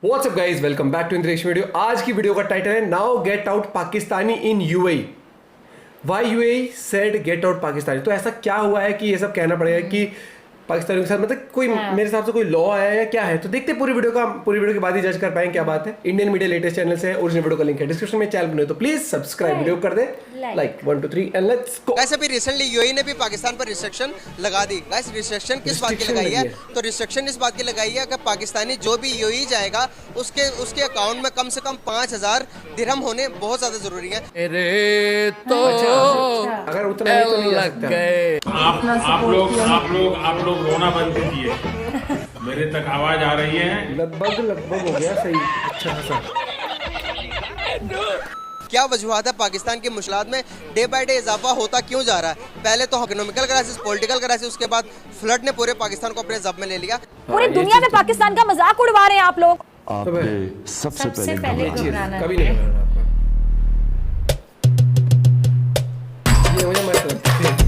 What's up guys, welcome back to Indresh video. आज की video का टाइटल है now get out Pakistani in UAE. Why UAE said get out Pakistani. तो ऐसा क्या हुआ है कि ये सब कहना पड़ेगा कि पाकिस्तानियों के साथ मतलब कोई मेरे हिसाब से कोई लॉ है या क्या है। तो देखते हैं पूरी वीडियो के बाद ही जज कर पाएंगे क्या बात है। इंडियन मीडिया लेटेस्ट चैनल से ओरिजिनल वीडियो का लिंक है डिस्क्रिप्शन में। चैनल बने तो प्लीज सब्सक्राइब वीडियो कर they like 1 2 3 and let's go. वैसे भी रिसेंटली यूएई ने भी पाकिस्तान पर रिस्ट्रिक्शन लगा दी। गाइस रिस्ट्रिक्शन किस बात की लगाई है? तो रिस्ट्रिक्शन इस बात की लगाई है कि पाकिस्तानी जो भी यूएई जाएगा उसके अकाउंट में कम से कम 5000 दिरहम होने बहुत ज्यादा जरूरी है। तो अगर उतना नहीं तो नहीं जा सकता। आप लोग रोना बंद कीजिए। मेरे तक आवाज आ रही है? लगभग हो गया सही। अच्छा खासा क्या वजूहत है पाकिस्तान की मुश्किलात में डे बाय डे इजाफा होता क्यों जा रहा है? पहले तो इकोनॉमिकल क्राइसिस, पॉलिटिकल क्राइसिस, उसके बाद फ्लड ने पूरे पाकिस्तान को अपने जब में ले लिया। पूरी दुनिया में पाकिस्तान का मजाक उड़वा रहे हैं आप लोग। सबसे पहले कभी नहीं करना ये मुझे मस्त लगता है।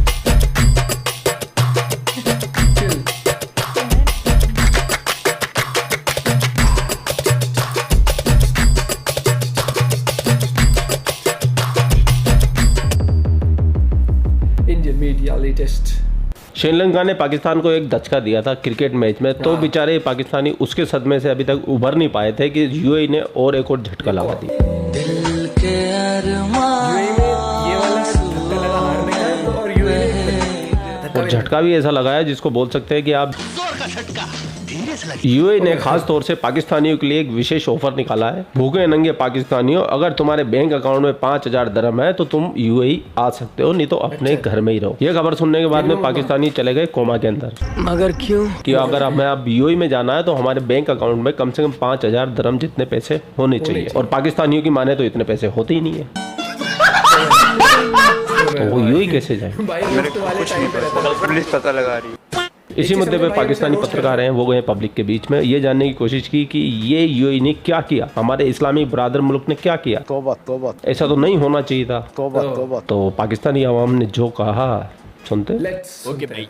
Indian media latest. श्रीलंका ने पाकिस्तान को एक दचका दिया था क्रिकेट मैच में, तो बेचारे पाकिस्तानी उसके सदमे से अभी तक उभर नहीं पाए थे कि यूएई ने और एक और झटका लगा दी। यूएई में ये वाला धक्का लगा हारने का और यूएई और झटका भी ऐसा लगाया जिसको बोल सकते हैं कि आप यूएई ने खास तौर से पाकिस्तानियों के लिए एक विशेष ऑफर निकाला है। भूखे नंगे पाकिस्तानियों, अगर तुम्हारे बैंक अकाउंट में 5000 दरम है तो तुम यूएई आ सकते हो, नहीं तो अपने घर में ही रहो। ये खबर सुनने के बाद में पाकिस्तानी चले गए कोमा के अंदर। मगर क्यों? कि अगर हमें अब यूएई में जाना है तो हमारे बैंक अकाउंट में कम से कम 5000 दरम जितने पैसे होने चाहिए, और पाकिस्तानियों की माने तो इतने पैसे होते ही नहीं है। तो वो यूएई कैसे जाए? पुलिस पता लगा रही है। इसी मुद्दे पे पाकिस्तानी पत्रकार हैं, वो गए पब्लिक के बीच में ये जानने की कोशिश की कि ये यूएई ने क्या किया, हमारे इस्लामी बरादर मुल्क ने क्या किया। तौबा ऐसा तो नहीं होना चाहिए था। तौबा तो पाकिस्तानी अवाम ने जो कहा सुनते। ओके भाई।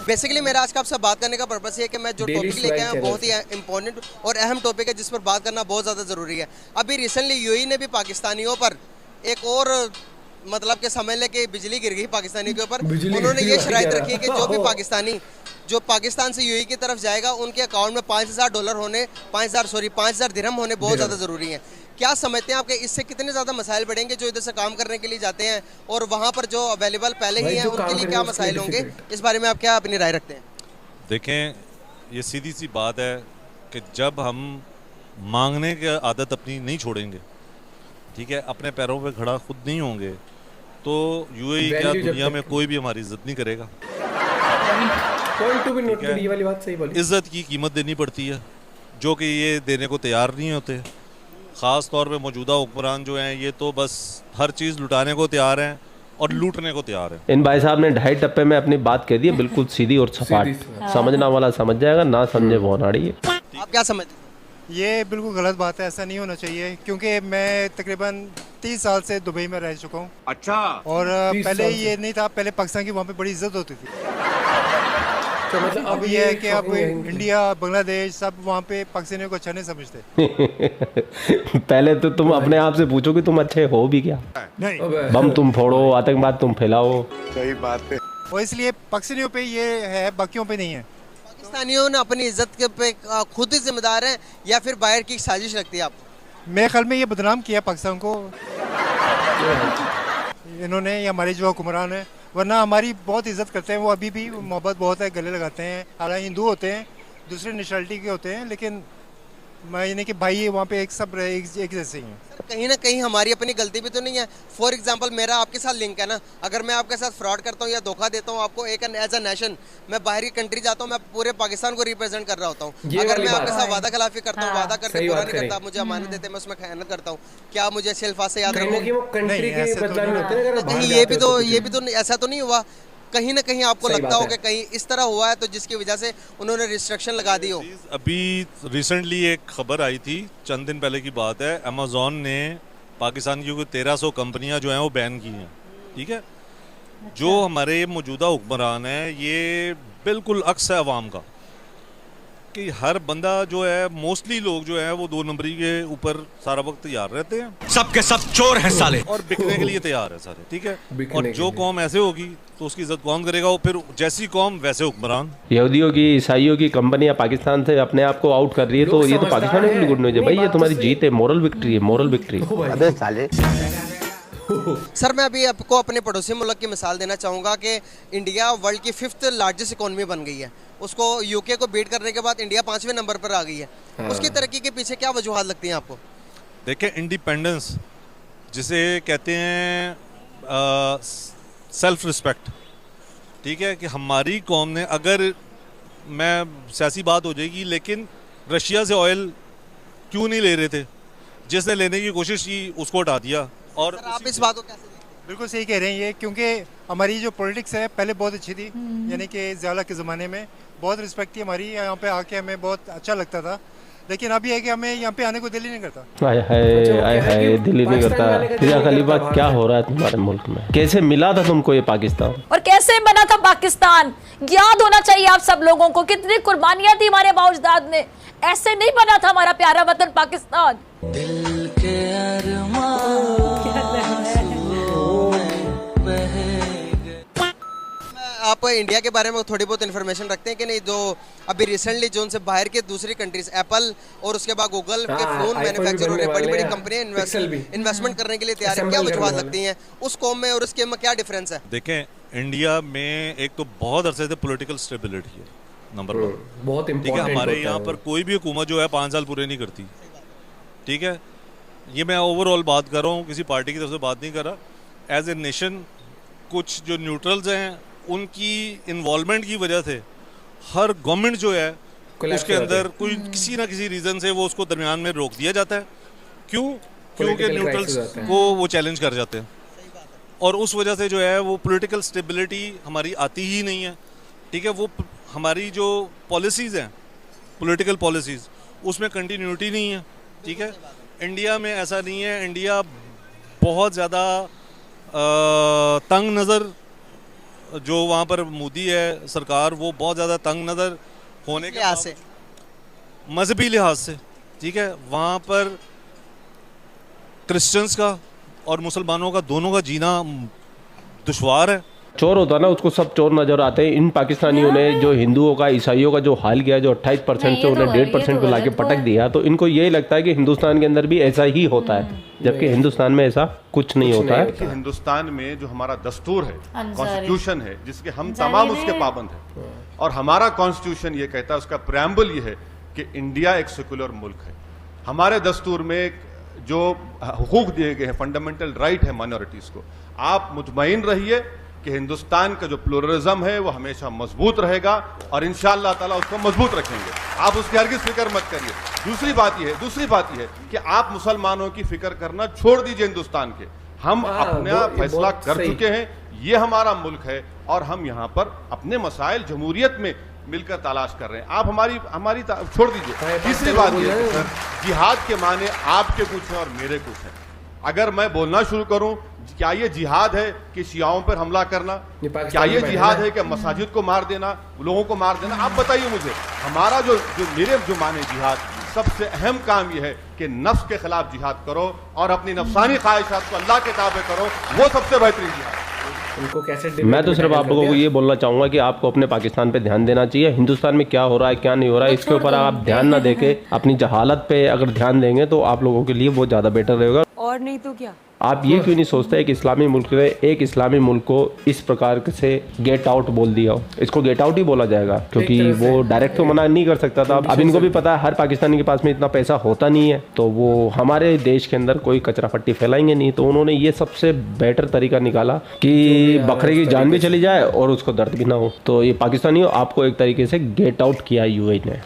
बेसिकली मेरा आज का आपसे बात करने का पर्पस ये है कि मैं जो टॉपिक लेके आया हूं बहुत ही इंपॉर्टेंट और अहम टॉपिक है जिस पर बात करना बहुत ज़्यादा ज़रूरी है। अभी रिसेंटली यूएई ने भी पाकिस्तानियों पर एक और मतलब के समझ ले कि बिजली गिर गई पाकिस्तानियों के ऊपर। उन्होंने ये शराइत रखी है कि जो भी पाकिस्तानी जो पाकिस्तान से यूएई की तरफ जाएगा उनके अकाउंट में $5000 होने 5000 दिरहम होने बहुत ज़्यादा ज़रूरी है। क्या समझते हैं आपके इससे कितने ज़्यादा मसाइल बढ़ेंगे जो इधर से काम करने के लिए जाते हैं और वहाँ पर जो अवेलेबल पहले ही हैं उनके लिए क्या मसाइल होंगे? इस बारे में आप क्या अपनी राय रखते हैं? देखें, ये सीधी सी बात है कि जब हम मांगने की आदत अपनी नहीं छोड़ेंगे, ठीक है, अपने पैरों पे खड़ा खुद नहीं होंगे, तो यूएई क्या दुनिया में कोई भी हमारी इज्जत नहीं करेगा। ये वाली बात सही बोली। इज्जत की कीमत देनी पड़ती है जो कि ये देने को तैयार नहीं होते। ख़ास तौर पे मौजूदा हुक्मरान जो हैं ये तो बस हर चीज़ लुटाने को तैयार हैं और लूटने को तैयार है। इन भाई साहब ने 2.5 टप्पे में अपनी बात कह दी, बिल्कुल सीधी और सपाट। समझना वाला समझ जाएगा, ना समझे वो नाड़ी है। आप क्या समझते हैं? ये बिल्कुल गलत बात है, ऐसा नहीं होना चाहिए, क्योंकि मैं तकरीबन 30 साल से दुबई में रह चुका हूँ। अच्छा। और पहले ये नहीं था, पहले पाकिस्तान की वहाँ पे बड़ी इज्जत होती थी। तो मतलब अब ये है कि अब इंडिया, बांग्लादेश सब वहाँ पे पाकिस्तानियों को अच्छा नहीं समझते। पहले तो तुम अपने आप से पूछो कि तुम अच्छे हो भी क्या। नहीं, बम तुम फोड़ो, आतंकवाद तुम फैलाओ। सही बात है। और इसलिए पाकिस्तानियों पे ये है, बाकियों पे नहीं है। पाकिस्तानियों ने अपनी इज्जत के पे खुद ही जिम्मेदार हैं या फिर बाहर की साजिश लगती है आपको? मेरे ख्याल में ये बदनाम किया पाकिस्तान को इन्होंने, या हमारे जो हुक्मरान है, वरना हमारी बहुत इज्जत करते हैं वो, अभी भी मोहब्बत बहुत है, गले लगाते हैं। हालांकि हिंदू होते हैं, दूसरे नेशनलिटी के होते हैं, लेकिन मैं यानी कि भाई वहाँ पे एक सब एक जैसे ही हैं। कहीं ना कहीं हमारी अपनी गलती भी तो नहीं है? फॉर एग्जांपल मेरा आपके साथ लिंक है ना, अगर मैं आपके साथ फ्रॉड करता हूँ या धोखा देता हूँ आपको एक एज अ नेशन, मैं बाहरी कंट्री जाता हूँ, मैं पूरे पाकिस्तान को रिप्रेजेंट कर रहा होता हूँ। अगर मैं आपके साथ वादा खिलाफी करता हूँ, वादा करके पूरा नहीं करता, आप मुझे अमानत देते, मैं उसमें खयानत करता हूँ, क्या मुझे अच्छे अल्फाज से याद रखूंगा? कहीं ये भी तो ऐसा तो नहीं हुआ? कहीं ना कहीं आपको लगता हो कि कहीं इस तरह हुआ है तो जिसकी वजह से उन्होंने रिस्ट्रिक्शन लगा दी हो? अभी रिसेंटली एक खबर आई थी, चंद दिन पहले की बात है, अमेजोन ने पाकिस्तान की 1300 कंपनियां जो हैं वो बैन की हैं, ठीक है। जो हमारे मौजूदा हुक्मरान हैं ये बिल्कुल अक्स है अवाम का, कि हर बंदा जो है, मोस्टली लोग जो है वो 2 नंबरी के ऊपर सारा वक्त तैयार रहते हैं। सबके सब चोर हैं साले। और बिकने के लिए तैयार है सारे, ठीक है। बिकने और के जो लिए। कौम ऐसे होगी तो उसकी इज्जत कौन करेगा? वो फिर जैसी कौम वैसे हुक्मरान। यहूदियों की, ईसाइयों की कंपनियां पाकिस्तान से अपने आप को आउट कर रही है, तो ये तो पाकिस्तान के लिए गुड न्यूज है भाई। ये तुम्हारी जीत है, मोरल विक्ट्री है, मोरल विक्ट्री। अबे साले। सर मैं अभी आपको अपने पड़ोसी मुल्क की मिसाल देना चाहूँगा कि इंडिया वर्ल्ड की 5th लार्जेस्ट इकोनॉमी बन गई है। उसको यूके को बीट करने के बाद इंडिया 5वें नंबर पर आ गई है। उसकी तरक्की के पीछे क्या वजूहात लगती हैं आपको? देखें, इंडिपेंडेंस जिसे कहते हैं सेल्फ रिस्पेक्ट, ठीक है, कि हमारी कौम ने, अगर मैं सियासी बात हो जाएगी, लेकिन रशिया से ऑयल क्यों नहीं ले रहे थे? जिसने लेने की कोशिश की उसको हटा दिया। और सर आप इस बात को कैसे देखते हैं? बिल्कुल सही कह रहे हैं ये, क्योंकि हमारी जो पॉलिटिक्स है पहले बहुत अच्छी थी, यानी कि ज़िया के ज़माने में बहुत रिस्पेक्ट थी हमारी, यहाँ पे आके हमें बहुत अच्छा लगता था। लेकिन अभी है कि हमें यहाँ पे आने को दिल ही नहीं करता। आय हाय, आय हाय, दिल्ली नहीं करता। फिजा खलीफा, क्या हो रहा है तुम्हारे मुल्क में? कैसे मिला था तुमको ये पाकिस्तान? और कैसे बना था पाकिस्तान? याद होना चाहिए आप सब लोगों को, कितनी कुर्बानियां थी हमारे बाउजदाद ने। ऐसे नहीं बना था हमारा प्यारा वतन पाकिस्तान। आप इंडिया के बारे में थोड़ी बहुत इन्फॉर्मेशन रखते हैं कि नहीं? जो अभी रिसेंटली जो उनसे बाहर के दूसरी कंट्रीज, एप्पल और उसके बाद गूगल के फोन मैन्युफैक्चर हो रहे हैं, बड़ी बड़ी कंपनियां इन्वेस्टमेंट करने के लिए तैयार है। क्या वजूहात लगती हैं उस कौम में और उसके में क्या डिफरेंस है? देखें, इंडिया में एक तो बहुत अरसे से पॉलिटिकल स्टेबिलिटी है, नंबर 1। बहुत ठीक है, इंपॉर्टेंट हमारे यहाँ पर कोई भी हुकूमत जो है 5 साल पूरे नहीं करती, ठीक है। ये मैं ओवरऑल बात कर रहा हूँ, किसी पार्टी की तरफ से बात नहीं कर रहा। एज ए नेशन कुछ जो न्यूट्रल्स हैं उनकी इन्वॉल्वमेंट की वजह से हर गवर्नमेंट जो है उसके अंदर कोई किसी ना किसी रीज़न से वो उसको दरमियान में रोक दिया जाता है। क्यों? क्योंकि न्यूट्रल्स को वो चैलेंज कर जाते हैं, और उस वजह से जो है वो पॉलिटिकल स्टेबिलिटी हमारी आती ही नहीं है, ठीक है। वो हमारी जो पॉलिसीज़ हैं, पॉलिटिकल पॉलिसीज़, उसमें कंटिन्यूटी नहीं है, ठीक है। इंडिया में ऐसा नहीं है। इंडिया बहुत ज़्यादा तंग नज़र, जो वहाँ पर मोदी है सरकार, वो बहुत ज़्यादा तंग नज़र होने के लिहाज से, मजहबी लिहाज से, ठीक है। वहाँ पर क्रिश्चियंस का और मुसलमानों का दोनों का जीना दुश्वार है। चोर होता है ना, उसको सब चोर नजर आते हैं। इन पाकिस्तानियों ने जो हिंदुओं का, ईसाइयों का जो हाल किया, जो 28% से उन्हें 1.5% पे लाके पटक दिया, तो इनको यही लगता है कि हिंदुस्तान के अंदर भी ऐसा ही होता है, जबकि हिंदुस्तान में ऐसा कुछ नहीं होता है। कि हिंदुस्तान में जो हमारा दस्तूर है, कॉन्स्टिट्यूशन है, जिसके हम तमाम उसके पाबंद हैं, और हमारा कॉन्स्टिट्यूशन ये कहता है, उसका प्रेम्बल ये है कि इंडिया एक सेकुलर मुल्क है। हमारे दस्तूर में जो हुकूक दिए गए हैं, फंडामेंटल राइट है माइनॉरिटीज़ को। आप मुतमईन रहिए कि हिंदुस्तान का जो प्लुरलिज्म है वो हमेशा मजबूत रहेगा, और इंशाअल्लाह ताला उसको मजबूत रखेंगे। आप उसकी हरगिज़ फिक्र मत करिए। दूसरी बात यह है कि आप मुसलमानों की फिक्र करना छोड़ दीजिए हिंदुस्तान के। हम अपना फैसला कर चुके हैं, ये हमारा मुल्क है, और हम यहाँ पर अपने मसाइल जमहूरियत में मिलकर तलाश कर रहे हैं। आप हमारी छोड़ दीजिए। तीसरी बात यह है सर, जिहाद के माने आपके कुछ हैं और मेरे कुछ हैं। अगर मैं बोलना शुरू करूं, क्या ये जिहाद है कि शियाओं पर हमला करना? क्या ये जिहाद है कि मसाजिद को मार देना, लोगों को मार देना? आप बताइए मुझे। हमारा मेरे माने जिहाद, सबसे अहम काम यह है कि नफ्स के खिलाफ जिहाद करो और अपनी नफ्सानी ख्वाहिशात को अल्लाह के ताबे करो, वो सबसे बेहतरीन जिहाद। उनको कैसे? मैं तो सिर्फ आप लोगों को ये बोलना चाहूंगा कि आपको अपने पाकिस्तान पे ध्यान देना चाहिए। हिंदुस्तान में क्या हो रहा है, क्या नहीं हो रहा है, इसके ऊपर आप ध्यान ना देके अपनी जहालत पे अगर ध्यान देंगे तो आप लोगों के लिए वो ज़्यादा बेटर रहेगा। और नहीं तो क्या? आप ये क्यों नहीं सोचते कि इस्लामी मुल्क ने एक इस्लामी मुल्क को इस प्रकार से गेट आउट बोल दिया हो? इसको गेट आउट ही बोला जाएगा, क्योंकि वो डायरेक्ट तो मना नहीं कर सकता था। अब इनको भी पता है हर पाकिस्तानी के पास में इतना पैसा होता नहीं है, तो वो हमारे देश के अंदर कोई कचरा पट्टी फैलाएंगे नहीं। तो उन्होंने ये सबसे बेटर तरीका निकाला कि बकरे की जान भी चली जाए और उसको दर्द भी ना हो। तो ये पाकिस्तानियों, आपको एक तरीके से गेट आउट किया यूएई ने।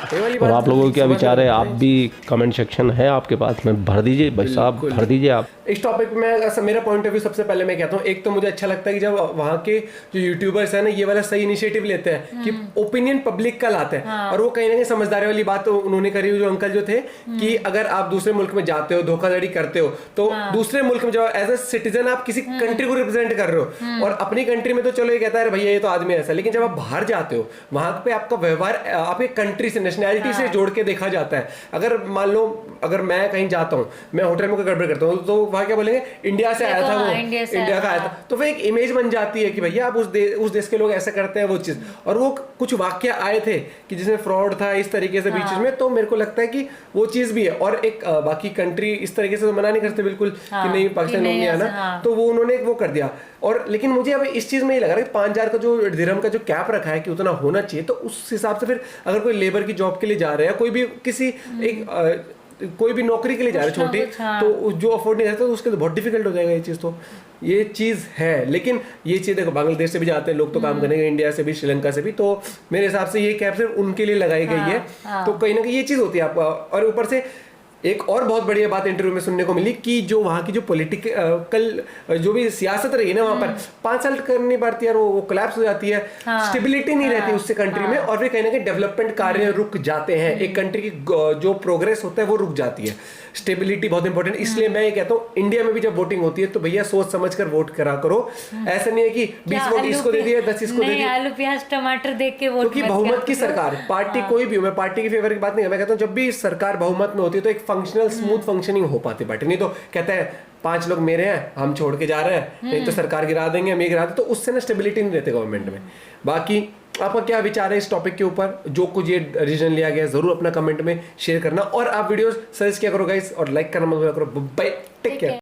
और आप लोगों के क्या विचार है, आप भी कमेंट सेक्शन है आपके पास में, भर दीजिए भाई साहब, भर दीजिए आप। इस टॉपिक में ऐसा मेरा पॉइंट ऑफ व्यू सबसे पहले मैं कहता हूँ, एक तो मुझे अच्छा लगता है कि जब वहाँ के जो यूट्यूबर्स हैं ना ये वाला सही इनिशिएटिव लेते हैं कि ओपिनियन पब्लिक का लाते हैं। और वो कहीं ना कहीं समझदारी वाली बात तो उन्होंने करी हुई, जो अंकल जो थे कि अगर आप दूसरे मुल्क में जाते हो, धोखाधड़ी करते हो, तो दूसरे मुल्क में जब एज ए सिटीजन आप किसी कंट्री को रिप्रेजेंट कर रहे हो, और अपनी कंट्री में तो चलो ये कहता है भैया ये तो आदमी ऐसा, लेकिन जब आप बाहर जाते हो वहां पे आपका व्यवहार आपके कंट्री से, नेशनैलिटी से जोड़ के देखा जाता है। अगर मान लो अगर मैं कहीं जाता हूँ, मैं होटल में कोई गड़बड़ करता हूँ, तो वहां क्या बोलेंगे, इंडिया से आया था वो, इंडिया का आया था, तो वो एक इमेज बन जाती है कि भैया आप उस देश के लोग ऐसा करते हैं वो चीज। और वो कुछ वाक्य आए थे कि जिसमें फ्रॉड था इस तरीके से बीच में, तो मेरे को लगता है कि वो चीज भी है। और एक बाकी कंट्री इस तरीके से तो मना नहीं करते बिल्कुल कि नहीं पाकिस्तान लोग नहीं आना, तो वो उन्होंने वो कर दिया। और लेकिन मुझे अब इस चीज में ये लग रहा है कि 5,000 का जो दिरहम का जो कैप रखा है कि उतना होना चाहिए, तो उस हिसाब से फिर अगर कोई लेबर की जॉब के लिए जा रहे हैं, कोई भी किसी एक कोई भी नौकरी के लिए जा रहे हैं छोटी, तो जो अफोर्ड नहीं रहता तो उसके लिए बहुत डिफिकल्ट हो जाएगा ये चीज़। तो ये चीज़ है, लेकिन ये चीज़ देखो बांग्लादेश से भी जाते हैं लोग तो काम करने, इंडिया से भी, श्रीलंका से भी, तो मेरे हिसाब से ये कैप सिर्फ उनके लिए लगाई गई है। तो कहीं ना कहीं ये चीज़ होती है आपका। और ऊपर से एक और बहुत बढ़िया बात इंटरव्यू में सुनने को मिली कि जो वहाँ की जो पॉलिटिकल जो भी सियासत रही है ना वहाँ पर 5 साल करनी पड़ती है, वो कोलैप्स हो जाती है, स्टेबिलिटी नहीं रहती उससे कंट्री में, और फिर कहीं ना कहीं डेवलपमेंट कार्य रुक जाते हैं, एक कंट्री की जो प्रोग्रेस होता है वो रुक जाती है। स्टेबिलिटी बहुत इंपॉर्टेंट, इसलिए मैं ये कहता हूँ इंडिया में भी जब वोटिंग होती है तो भैया सोच समझ कर वोट करा करो। ऐसा नहीं है कि 20 वोट इसको दे दिया, 10 इसको दे दिया, आलू प्याज टमाटर देख के वोट, क्योंकि बहुमत की सरकार, पार्टी कोई भी हो, मैं पार्टी की फेवर की बात नहीं, मैं कहता हूँ जब भी सरकार बहुमत में होती है तो एक फंक्शनल स्मूथ फंक्शनिंग हो पाती पार्टी। नहीं तो कहते हैं 5 लोग मेरे हैं, हम छोड़ के जा रहे हैं, नहीं तो सरकार गिरा देंगे, हम ये गिरा दें, तो उससे ना स्टेबिलिटी नहीं रहती गवर्नमेंट में। बाकी आपका क्या विचार है इस टॉपिक के ऊपर, जो कुछ ये रीजन लिया गया जरूर अपना कमेंट में शेयर करना, और आप वीडियोस सजेस्ट किया करो गाइस, और लाइक करना मत भूलिया करो। Bye, take care.